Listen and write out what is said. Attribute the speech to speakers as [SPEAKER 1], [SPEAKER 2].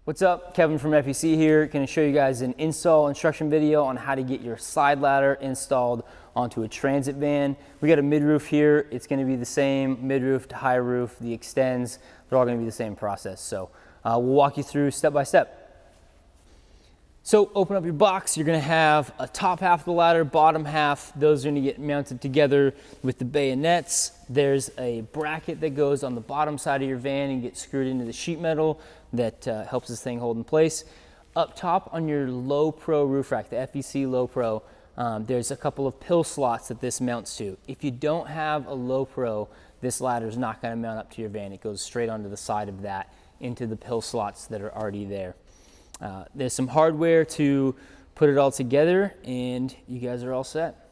[SPEAKER 1] What's up? Kevin from FEC here. Going to show you guys an install instruction video on how to get your side ladder installed onto a transit van. We got a mid-roof here. It's going to be the same mid-roof to high roof. The extends, they're all going to be the same process. So we'll walk you through step by step. So open up your box. You're going to have a top half of the ladder, bottom half. Those are going to get mounted together with the bayonets. There's a bracket that goes on the bottom side of your van and gets screwed into the sheet metal that helps this thing hold in place. Up top on your Low Pro roof rack, the FEC Low Pro, there's a couple of pill slots that this mounts to. If you don't have a Low Pro, this ladder is not going to mount up to your van. It goes straight onto the side of that into the pill slots that are already there. There's some hardware to put it all together, and you guys are all set.